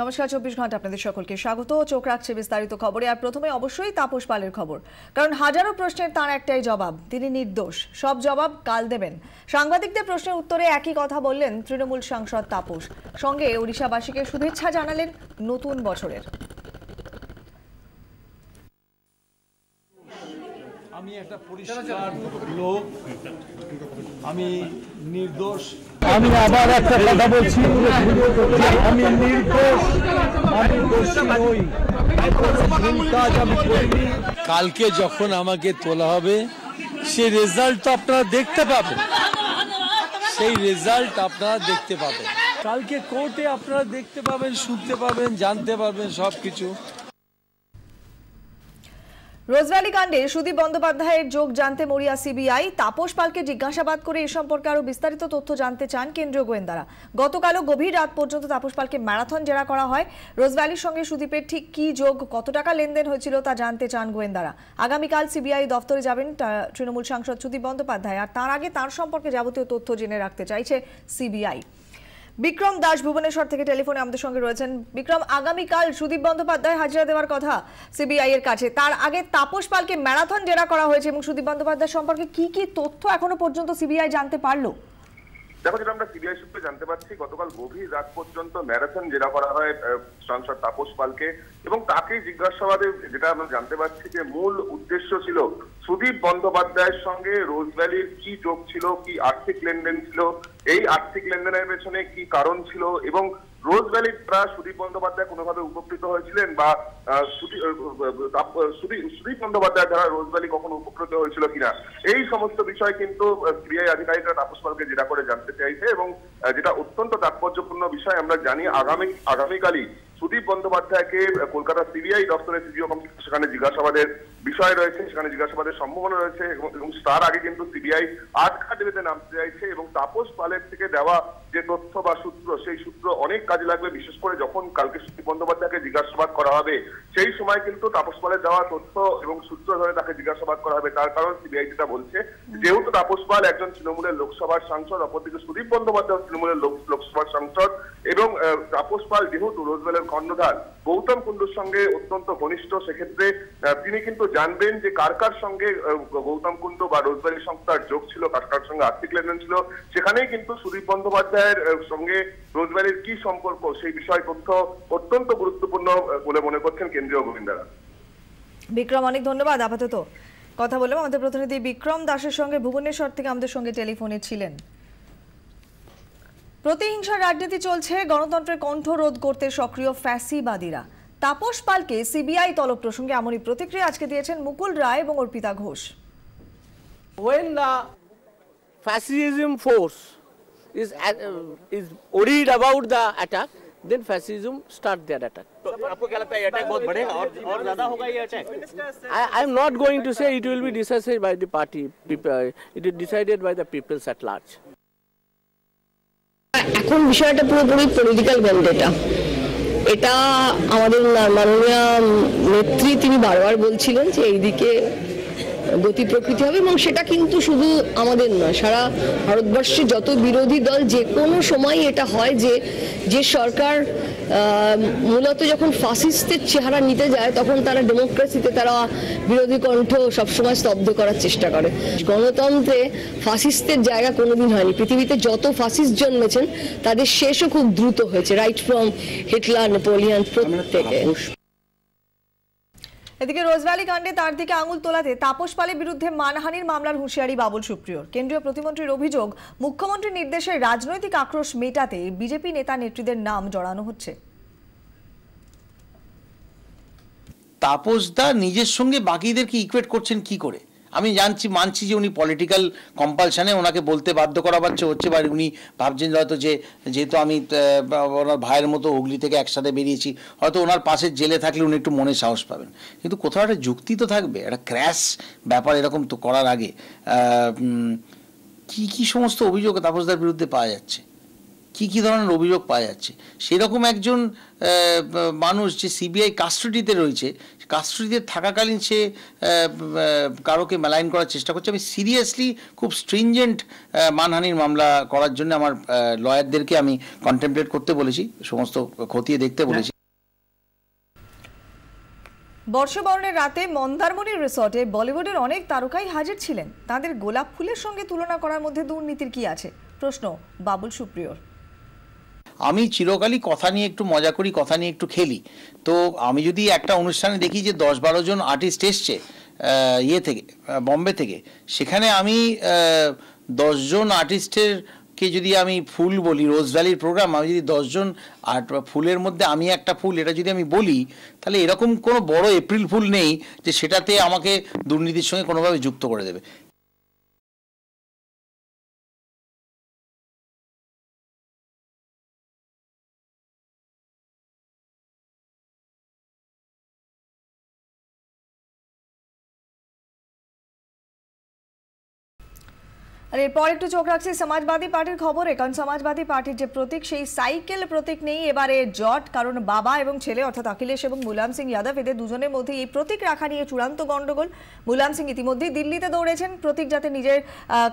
নমস্কার 24 ঘন্টা আপনাদের সকলকে স্বাগত। চোখ রাখছে বিস্তারিত খবরে। আর প্রথমে অবশ্যই তাপস পালের খবর, কারণ হাজারো প্রশ্নের তার একটাই জবাব, তিনি নির্দোষ, সব জবাব কাল দেবেন। সাংবাদিকদের প্রশ্নের উত্তরে একই কথা বললেন তৃণমূল সাংসদ তাপস, সঙ্গে ওড়িশাবাসীকে শুভেচ্ছা জানালেন নতুন বছরের। আমি একটা পরিষ্কার লোক, আমি নির্দোষ। আমি আবার একটা কথা বলছি, আমি নির্দোষ, আমি দোষী নই। কালকে যখন আমাকে তোলা হবে সেই রেজাল্ট তো আপনারা দেখতে পাবেন, সেই রেজাল্ট আপনারা দেখতে পাবেন কালকে কোর্টে, আপনারা দেখতে পাবেন, শুনতে পাবেন, জানতে পারবেন সবকিছু। রোজভ্যালি কাণ্ডে সুদীপ বন্দ্যোপাধ্যায়ের যোগ জানতে মরিয়া সিবিআই। তাপস পালকে জিজ্ঞাসাবাদ করে এ সম্পর্কে আরো বিস্তারিত তথ্য জানতে চান কেন্দ্রীয় গোয়েন্দারা। গতকালও গভীর রাত পর্যন্ত তাপস পালকে ম্যারাথন জেরা করা হয়। রোজভ্যালির সঙ্গে সুদীপের ঠিক কি যোগ, কত টাকা লেনদেন হয়েছিল তা জানতে চান গোয়েন্দারা। আগামীকাল সিবিআই দফতরে যাবেন তৃণমূল সাংসদ সুদীপ বন্দ্যোপাধ্যায়, আর তার আগে তার সম্পর্কে যাবতীয় তথ্য জেনে রাখতে চাইছে সিবিআই। বিক্রম দাস ভুবনেশ্বর থেকে টেলিফোনে আমাদের সঙ্গে রয়েছেন। বিক্রম, আগামীকাল সুদীপ বন্দ্যোপাধ্যায় হাজিরা দেওয়ার কথা সিবিআই এর কাছে, তার আগে তাপস পালকে ম্যারাথন জেরা করা হয়েছে এবং সুদীপ বন্দ্যোপাধ্যায় সম্পর্কে কি কি তথ্য এখনো পর্যন্ত সিবিআই জানতে পারলো? দেখো, যেটা আমরা সিবিআই সূত্রে জানতে পারছি, গতকাল গভীর রাত পর্যন্ত ম্যারাথন জেরা করা হয় সাংসদ তাপস পালকে, এবং তাকে জিজ্ঞাসাবাদে যেটা আমরা জানতে পারছি যে মূল উদ্দেশ্য ছিল সুদীপ বন্দ্যোপাধ্যায়ের সঙ্গে রোজভ্যালির কি যোগ ছিল, কি আর্থিক লেনদেন ছিল, এই আর্থিক লেনদেনের পেছনে কি কারণ ছিল, এবং রোজভ্যালির দ্বারা সুদীপ বন্দ্যোপাধ্যায় কোনোভাবে উপকৃত হয়েছিলেন বা সুদীপ বন্দ্যোপাধ্যায় দ্বারা রোজভ্যালি কখনো উপকৃত হয়েছিল কিনা, এই সমস্ত বিষয় কিন্তু সিবিআই আধিকারিকরা তাপস পালকে জেরা করে জানতে চাইছে। এবং যেটা অত্যন্ত তাৎপর্যপূর্ণ বিষয়, আমরা জানি আগামীকালই সুদীপ বন্দ্যোপাধ্যায়কে কলকাতা সিবিআই দপ্তরে সিবিও কমপ্লেক্স, সেখানে জিজ্ঞাসাবাদের বিষয় রয়েছে, সেখানে জিজ্ঞাসাবাদের সম্ভাবনা রয়েছে, এবং তার আগে কিন্তু সিবিআই আটঘাটে নামতে চাইছে। এবং তাপস পালের থেকে দেওয়া যে তথ্য বা সূত্র, সেই সূত্র অনেক কাজে লাগবে, বিশেষ করে যখন কালকে সুদীপ বন্দ্যোপাধ্যায়কে জিজ্ঞাসাবাদ করা হবে সেই সময় কিন্তু তাপস পালের দেওয়া তথ্য এবং সূত্র ধরে তাকে জিজ্ঞাসাবাদ করা হবে। তার কারণ সিবিআই যেটা বলছে, যেহেতু তাপস পাল একজন তৃণমূলের লোকসভার সাংসদ, অপরদিকে সুদীপ বন্দ্যোপাধ্যায় তৃণমূলের লোকসভার সাংসদ, এবং তাপস পাল যেহেতু রোজভ্যালির কর্ণধার গৌতম কুণ্ডুর সঙ্গে অত্যন্ত ঘনিষ্ঠ, সেক্ষেত্রে তিনি কিন্তু জানবেন যে কার কার সঙ্গে গৌতম কুণ্ডু বা রোজভ্যালি সংস্থার যোগ ছিল, কার কার সঙ্গে আর্থিক লেনদেন ছিল। সেখানেই কিন্তু সুদীপ বন্দ্যোপাধ্যায়ের সঙ্গে রোজভ্যালির কি সম্পর্ক, সেই বিষয় তথ্য অত্যন্ত গুরুত্বপূর্ণ বলে মনে করছেন কেন্দ্রীয় গোয়েন্দারা। বিক্রম, অনেক ধন্যবাদ। আপাতত কথা বললাম আমাদের প্রতিনিধি বিক্রম দাসের সঙ্গে, ভুবনেশ্বর থেকে আমাদের সঙ্গে টেলিফোনে ছিলেন। প্রতিহিংসার রাজনীতি চলছে, গণতন্ত্রের কণ্ঠ রোধ করতে সক্রিয় ফ্যাসিবাদীরা। তাপস পালকে সিবিআই তলব প্রসঙ্গে এমনই প্রতিক্রিয়া আজকে দিয়েছেন মুকুল রায় এবং Arpita Ghosh. When the fascism force is worried about the attack, then fascism start their attack. आपको क्या लगता है ये अटैक बहुत बढ़ेगा और ज्यादा होगा ये attack? I am not going to say it will be decided by the party. It is decided by the peoples at large. এখন বিষয়টা পুরোপুরি পলিটিক্যাল ভেন্ডেটা। এটা আমাদের মাননীয় নেত্রী তিনি বারবার বলছিলেন যে এইদিকে গতি প্রকৃতি হবে, এবং সেটা কিন্তু শুধু আমাদের নয়, সারা ভারতবর্ষে যত বিরোধী দল যে কোনো সময় এটা হয় যে সরকার মূলত যখন ফাসিস্টের চেহারা নিতে যায় তখন তারা ডেমোক্রেসিতে তারা বিরোধী কণ্ঠ সবসময় স্তব্ধ করার চেষ্টা করে। গণতন্ত্রে ফাসিস্টের জায়গা কোনোদিন হয়নি। পৃথিবীতে যত ফাসিস্ট জন্মেছেন তাদের শেষও খুব দ্রুত হয়েছে, রাইট ফ্রম হিটলার, নেপোলিয়ান, প্রত্যেকে। এদিকে রোজভ্যালি কাণ্ডে তার দিকে আঙুল তোলাতে তাপস পালের বিরুদ্ধে মানহানির মামলার হুঁশিয়ারি বাবুল সুপ্রিয়র। কেন্দ্রীয় প্রতিমন্ত্রীর অভিযোগ, মুখ্যমন্ত্রীর নির্দেশে রাজনৈতিক আক্রোশ মেটাতে বিজেপি নেতা নেত্রীদের নাম জড়ানো হচ্ছে। তাপসদা নিজের সঙ্গে বাকিদেরকে ইকুয়েট করছেন কি করে? আমি মানছি যে উনি পলিটিক্যাল কম্পালশনে ওনাকে বলতে বাধ্য করা হচ্ছে, বা উনি ভাবছেন হয়তো যে যেহেতু আমি ওনার ভাইয়ের মতো হুগলি থেকে একসাথে বেরিয়েছি, হয়তো ওনার পাশে জেলে থাকলে উনি একটু মনে সাহস পাবেন। কিন্তু কোথাও একটা যুক্তি তো থাকবে, একটা ক্র্যাশ ব্যাপার এরকম তো করার আগে কি সমস্ত অভিযোগ তাপসদার বিরুদ্ধে পাওয়া যাচ্ছে, কি ধরনের অভিযোগ পাওয়া যাচ্ছে। সেরকম একজন মানুষ যে সিবিআই কাস্টডিতে রয়েছে, কাস্টডিতে থাকাকালীন সে কারোকে মেলাইন করার চেষ্টা করছে। আমি সিরিয়াসলি খুব স্ট্রিনজেন্ট মানহানির মামলা করার জন্য আমার লয়ারদেরকে আমি কন্টেমপ্লেট করতে বলেছি, সমস্ত খতিয়ে দেখতে বলেছি। বর্ষবরণের রাতে মন্দারমণি রিসর্টে বলিউডের অনেক তারকাই হাজির ছিলেন। তাদের গোলাপ ফুলের সঙ্গে তুলনা করার মধ্যে দুর্নীতির কি আছে? প্রশ্ন বাবুল সুপ্রিয়র। আমি চিরকালই কথা নিয়ে একটু মজা করি, কথা নিয়ে একটু খেলি। তো আমি যদি একটা অনুষ্ঠানে দেখি যে 10-12 জন আর্টিস্ট এসছে ইয়ে থেকে, বম্বে থেকে, সেখানে আমি 10 জন আর্টিস্টের কে যদি আমি ফুল বলি, রোজ ভ্যালির প্রোগ্রাম, আমি যদি 10 জন ফুলের মধ্যে আমি একটা ফুল, এটা যদি আমি বলি, তাহলে এরকম কোনো বড় এপ্রিল ফুল নেই যে সেটাতে আমাকে দুর্নীতির সঙ্গে কোনোভাবে যুক্ত করে দেবে। আর এরপর একটু চোখ রাখছি সমাজবাদী পার্টির খবরে, কারণ সমাজবাদী পার্টির যে প্রতীক, সেই সাইকেল প্রতীক নেই এবারে জট। কারণ বাবা এবং ছেলে অর্থাৎ অখিলেশ এবং মুলায়ম সিং যাদব, এদের দুজনের মধ্যে এই প্রতীক রাখা নিয়ে চূড়ান্ত গন্ডগোল। মুলায়ম সিং ইতিমধ্যেই দিল্লিতে দৌড়েছেন প্রতীক যাতে নিজের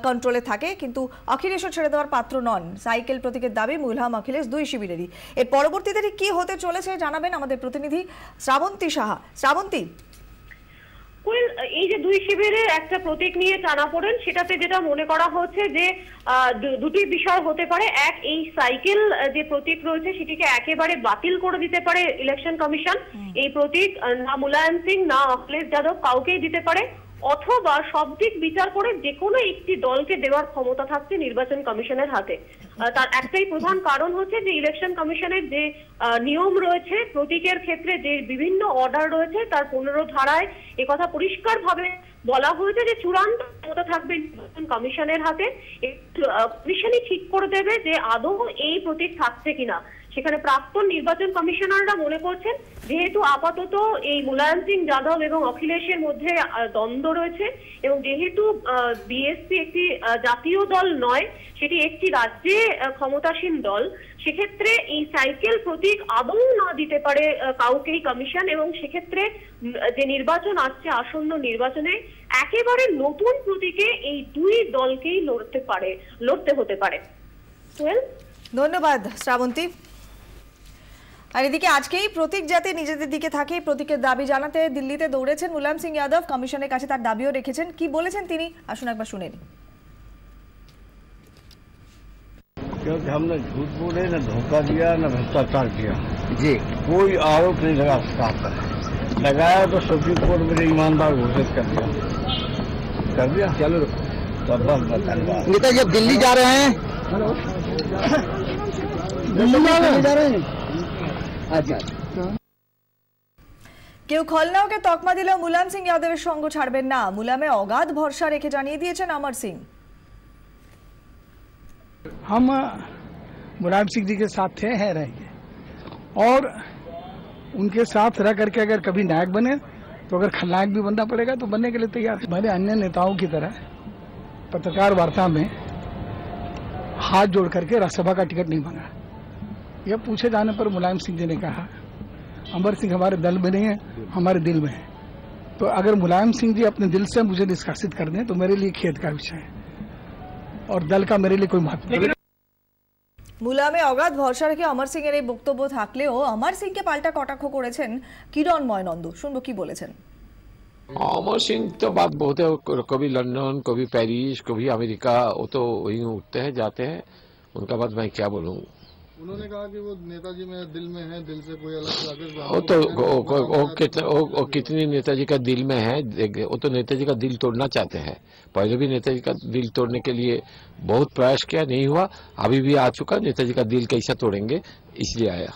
কন্ট্রোলে থাকে, কিন্তু অখিলেশও ছেড়ে দেওয়ার পাত্র নন। সাইকেল প্রতীকের দাবি মুলায়ম অখিলেশ দুই শিবিরেরই। এর পরবর্তীতে কি হতে চলেছে জানাবেন আমাদের প্রতিনিধি শ্রাবন্তী সাহা। শ্রাবন্তী, এই যে দুই শিবিরের একটা প্রতীক নিয়ে টানাপোড়েন, সেটাতে যেটা মনে করা হচ্ছে যে দুটি বিষয় হতে পারে। এক, এই সাইকেল যে প্রতীক রয়েছে সেটিকে একেবারে বাতিল করে দিতে পারে ইলেকশন কমিশন। এই প্রতীক না মুলায়ম সিং না অখিলেশ যাদব কাউকেই দিতে পারে, অথবা সব দিক বিচার করে যে কোনো একটি দলকে দেওয়ার ক্ষমতা থাকছে নির্বাচন কমিশনের হাতে। তার একটাই প্রধান কারণ হচ্ছে যে ইলেকশন কমিশনের যে নিয়ম রয়েছে, প্রতীকের ক্ষেত্রে যে বিভিন্ন অর্ডার রয়েছে, তার 15 ধারায় একথা পরিষ্কার ভাবে বলা হয়েছে যে চূড়ান্ত ক্ষমতা থাকবে নির্বাচন কমিশনের হাতে। কমিশনই ঠিক করে দেবে যে আদৌ এই প্রতীক থাকছে কিনা। সেখানে প্রাক্তন নির্বাচন কমিশনাররা মনে করছেন যেহেতু আপাতত এই মুলায়ম সিং যাদব এবং অখিলেশের মধ্যে দ্বন্দ্ব রয়েছে, এবং যেহেতু বিএসপি একটি জাতীয় দল নয়, সেটি একটি রাজ্যে ক্ষমতাসীন দল, সেক্ষেত্রে এই সাইকেল প্রতীক আদৌ না দিতে পারে কাউকেই কমিশন, এবং সেক্ষেত্রে যে নির্বাচন আসছে, আসন্ন নির্বাচনে একেবারে নতুন প্রতীকে এই দুই দলকেই লড়তে হতে পারে। ধন্যবাদ শ্রাবন্তী। আর এদিকে আজকেই প্রতীক যাতে নিজেদের দিকে থাকে, প্রতীকের দাবি জানাতে দিল্লিতে দৌড়েছেন মুলায়ম সিং যাদব। কমিশনের কাছে তার দাবিও রেখেছেন। কি বলেছেন তিনি, আসুন একবার শুনে নিন। क्योंकि हमने झूठ बोले, न धोखा दिया, न भ्रष्टाचार किया जी, कोई आरोप नहीं लगा सकता। लगाया तो सुप्रीम कोर्ट में ईमानदार घोषित कर दिया। चलो नेताजी अब दिल्ली जा रहे हैं, কেউ খলনায়কের তকমা দিলেও মুলায়ম সিং যাদবের সঙ্গ ছাড়বেন না। মুলায়মে অগাধ ভরসা রেখে জানিয়ে দিয়েছেন অমর সিং। हम मुलायम सिंह जी के साथ थे, हैं, रहेंगे, और उनके साथ रह करके अगर कभी नायक बने तो अगर खलनायक भी बनना पड़ेगा तो बनने के लिए तैयार है। मैंने अन्य नेताओं की तरह पत्रकार वार्ता में हाथ जोड़ करके राज्यसभा का टिकट नहीं मांगा। यह पूछे जाने पर मुलायम सिंह जी ने कहा अमर सिंह हमारे दल में नहीं है, हमारे दिल में है। तो अगर मुलायम सिंह जी अपने दिल से मुझे निष्कासित कर दें तो मेरे लिए खेद का विषय है, और दल का मेरे लिए कोई महत्व नहीं। মুলায়মে অগাধ ভরসা রেখে অমর সিং এর এই বক্তব্য থাকলেও অমর সিংকে পাল্টা কটাক্ষ করেছেন কিরণময় নন্দু। শুনবো কি বলেছেন। अमर सिंह तो बात बहुत है, कभी लंदन, कभी पेरिस, कभी अमेरिका, वो तो वहीं उठते हैं जाते हैं, उनका बात मैं क्या बोलूँ। उन्होंने कहा कि वो नेताजी में दिल में है, दिल से कोई अलग वो तो कितनी नेताजी का दिल में है, वो तो नेताजी का दिल तोड़ना चाहते हैं। पहले भी नेताजी का दिल तोड़ने के लिए बहुत प्रयास किया, नहीं हुआ। अभी भी आ चुका, नेताजी का दिल कैसा तोड़ेंगे इसलिए आया।